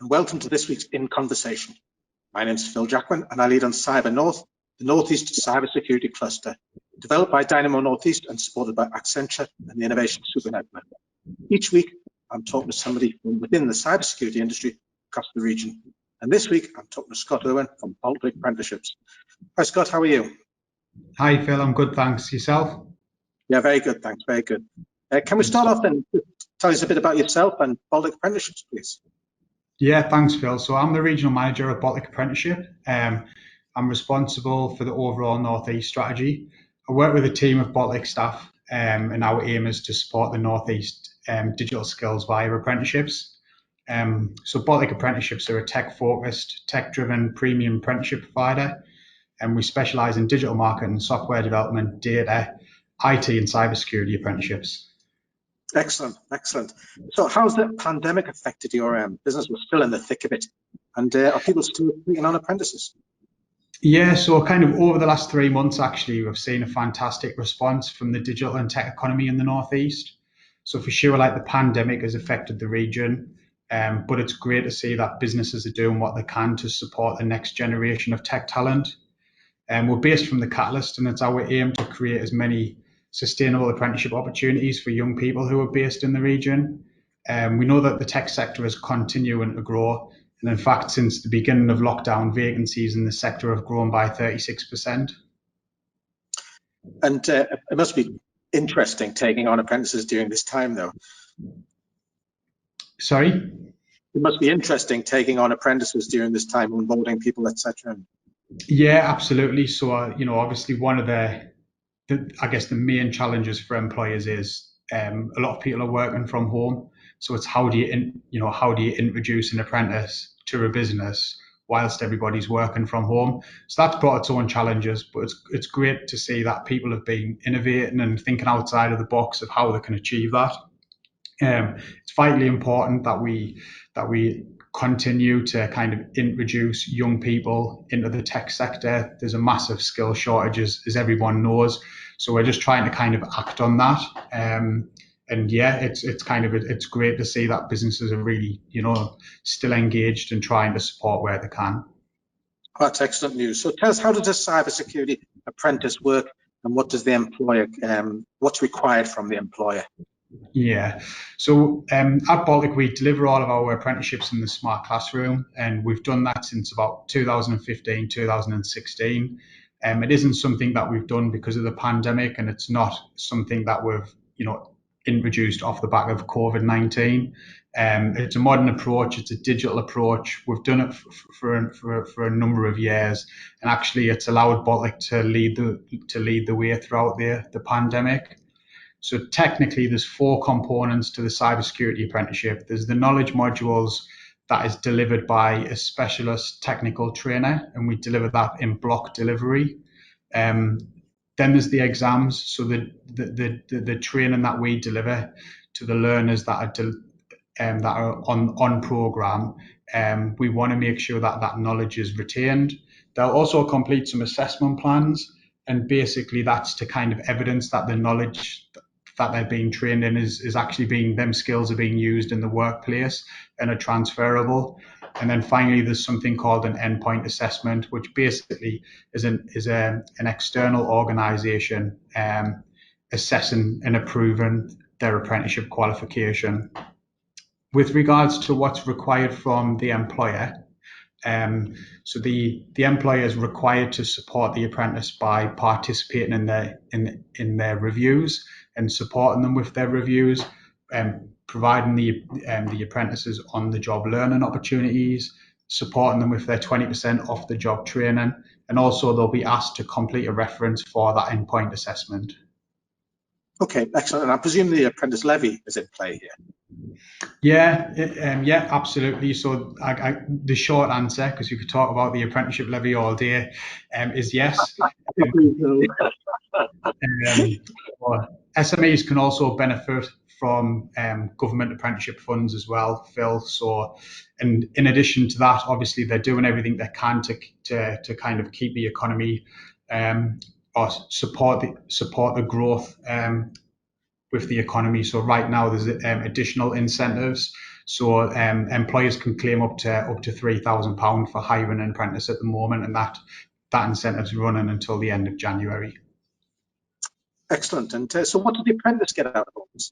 and welcome to this week's In Conversation. My name is Phil Jackman and I lead on CyberNorth, the Northeast Cybersecurity Cluster, developed by Dynamo Northeast and supported by Accenture and the Innovation Super Network. Each week, I'm talking to somebody from within the cybersecurity industry across the region. And this week, I'm talking to Scott Urwin from Baltic Apprenticeships. Hi, Scott, how are you? Hi, Phil. I'm good, thanks. Yourself? Yeah, very good, thanks. Very good. Can we start off then? Tell us a bit about yourself and Baltic Apprenticeships, please. Yeah, thanks, Phil. So I'm the regional manager of Baltic Apprenticeship. I'm responsible for the overall Northeast strategy. I work with a team of Baltic staff, and our aim is to support the Northeast digital skills via apprenticeships. So Baltic Apprenticeships are a tech-focused, tech-driven premium apprenticeship provider, and we specialise in digital marketing, software development, data, IT, and cybersecurity apprenticeships. Excellent, excellent. So how's the pandemic affected your business? We're still in the thick of it. And are people still taking on apprentices? Yeah, so kind of over the last 3 months, actually, we've seen a fantastic response from the digital and tech economy in the Northeast. So for sure, like the pandemic has affected the region, but it's great to see that businesses are doing what they can to support the next generation of tech talent. We're based from the Catalyst, and it's our aim to create as many sustainable apprenticeship opportunities for young people who are based in the region. We know that the tech sector is continuing to grow, and in fact, since the beginning of lockdown, vacancies in the sector have grown by 36%. And it must be interesting taking on apprentices during this time, though. Sorry? It must be interesting taking on apprentices during this time, onboarding people, etc. Yeah, absolutely. So, obviously one of I guess the main challenges for employers is a lot of people are working from home. So it's how do you introduce an apprentice to a business whilst everybody's working from home? So that's brought its own challenges, but it's great to see that people have been innovating and thinking outside of the box of how they can achieve that. It's vitally important that we continue to kind of introduce young people into the tech sector. There's a massive skill shortage, as everyone knows. So we're just trying to kind of act on that. And yeah, it's great to see that businesses are really, still engaged and trying to support where they can. That's excellent news. So tell us, how does a cybersecurity apprentice work, and what does the employer, what's required from the employer? Yeah, so at Baltic, we deliver all of our apprenticeships in the smart classroom, and we've done that since about 2015, 2016. It isn't something that we've done because of the pandemic, and it's not something that we've, introduced off the back of COVID-19. It's a modern approach. It's a digital approach. We've done it for a number of years, and actually, it's allowed Baltic to lead the way throughout the pandemic. So technically, there's 4 components to the cybersecurity apprenticeship. There's the knowledge modules that is delivered by a specialist technical trainer, and we deliver that in block delivery. Then there's the exams, so the training that we deliver to the learners that are on program. We want to make sure that that knowledge is retained. They'll also complete some assessment plans, and basically that's to kind of evidence that the knowledge that they're being trained in is actually them skills are being used in the workplace and are transferable. And then finally, there's something called an endpoint assessment, which basically is an external organisation assessing and approving their apprenticeship qualification. With regards to what's required from the employer, so the employer is required to support the apprentice by participating in their reviews and supporting them with their reviews, providing the apprentices on the job learning opportunities, supporting them with their 20% off the job training, and also they'll be asked to complete a reference for that endpoint assessment. Okay, excellent. And I presume the apprentice levy is in play here. Yeah, absolutely. So the short answer, because you could talk about the apprenticeship levy all day, is yes. SMEs can also benefit from government apprenticeship funds as well, Phil. So, and in addition to that, obviously they're doing everything they can to kind of keep the economy or support the growth with the economy. So right now there's additional incentives. So employers can claim up to £3,000 for hiring an apprentice at the moment, and that incentive's running until the end of January. Excellent. And so what did the apprentice get out of all this?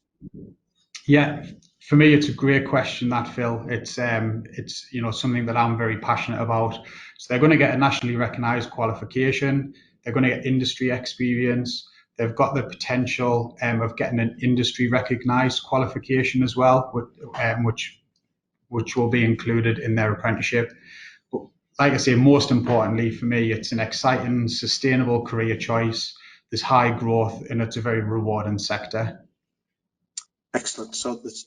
Yeah, for me, it's a great question, that, Phil. It's something that I'm very passionate about. So they're going to get a nationally recognised qualification. They're going to get industry experience. They've got the potential of getting an industry recognised qualification as well, which will be included in their apprenticeship. But like I say, most importantly for me, it's an exciting, sustainable career choice. There's high growth, and it's a very rewarding sector. Excellent. So there's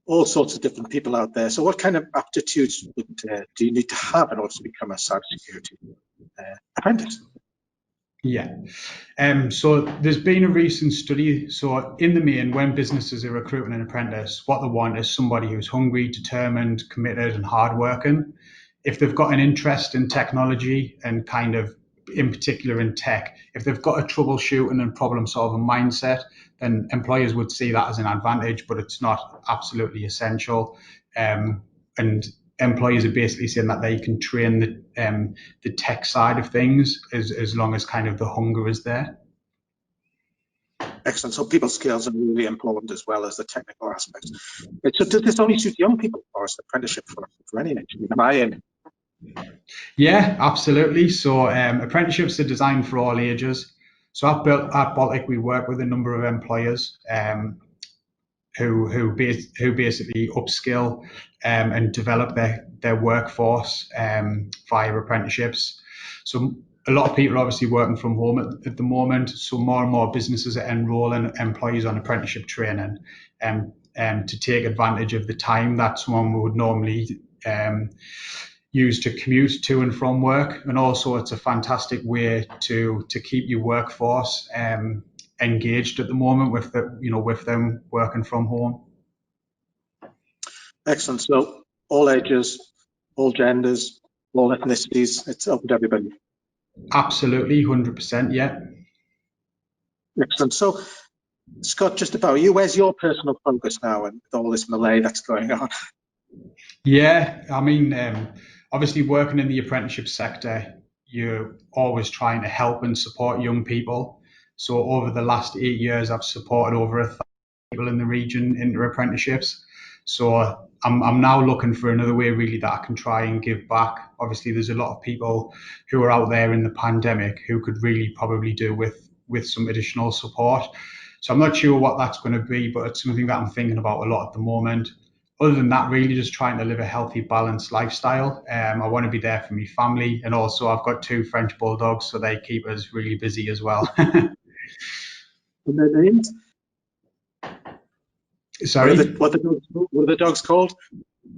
all sorts of different people out there. So what kind of aptitudes do you need to have in order to become a cybersecurity apprentice? Yeah. So there's been a recent study. So in the main, when businesses are recruiting an apprentice, what they want is somebody who's hungry, determined, committed, and hardworking. If they've got an interest in technology and kind of in particular in tech, if they've got a troubleshooting and problem solving mindset, then employers would see that as an advantage, but it's not absolutely essential. And employers are basically saying that they can train the tech side of things as long as kind of the hunger is there. Excellent. So people skills are really important as well as the technical aspects. So does this only suit young people, or is the apprenticeship for any age? Am I in? Yeah, absolutely. So apprenticeships are designed for all ages. So at Baltic, we work with a number of employers who basically upskill and develop their workforce via apprenticeships. So a lot of people are obviously working from home at the moment. So more and more businesses are enrolling employees on apprenticeship training to take advantage of the time that someone would normally use to commute to and from work. And also it's a fantastic way to keep your workforce engaged at the moment with them working from home. Excellent. So all ages, all genders, all ethnicities, it's open to everybody. Absolutely, 100%, yeah. Excellent. So Scott, just about you, where's your personal focus now and with all this melee that's going on? Yeah, I mean, obviously working in the apprenticeship sector, you're always trying to help and support young people. So over the last 8 years, I've supported over 1,000 people in the region into apprenticeships. So I'm now looking for another way really that I can try and give back. Obviously, there's a lot of people who are out there in the pandemic who could really probably do with some additional support. So I'm not sure what that's going to be, but it's something that I'm thinking about a lot at the moment. Other than that, really just trying to live a healthy, balanced lifestyle. I want to be there for my family, and also I've got 2 French bulldogs, so they keep us really busy as well. And their names? Sorry? What are the dogs called?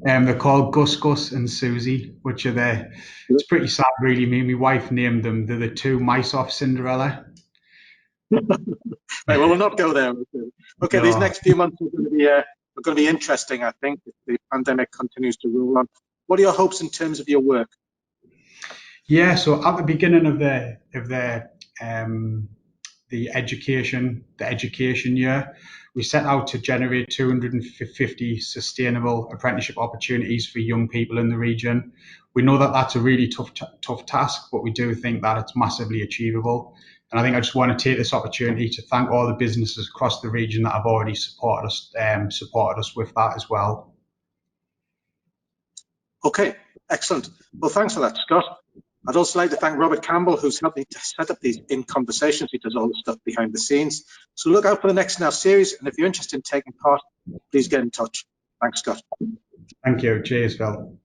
They're called Gus Gus and Susie, which are it's pretty sad really. Me and my wife named them. They're the 2 mice off Cinderella. Right, well, we'll not go there. Okay, No. These next few months are going to be interesting, I think, if the pandemic continues to roll on. What are your hopes in terms of your work? Yeah, so at the beginning of the education year, we set out to generate 250 sustainable apprenticeship opportunities for young people in the region. We know that that's a really tough task, but we do think that it's massively achievable. And I think I just want to take this opportunity to thank all the businesses across the region that have already supported us with that as well. Okay, excellent. Well, thanks for that, Scott. I'd also like to thank Robert Campbell, who's helped me to set up these In Conversations. He does all the stuff behind the scenes. So look out for the next Now series, and if you're interested in taking part, please get in touch. Thanks, Scott. Thank you. Cheers, Phil.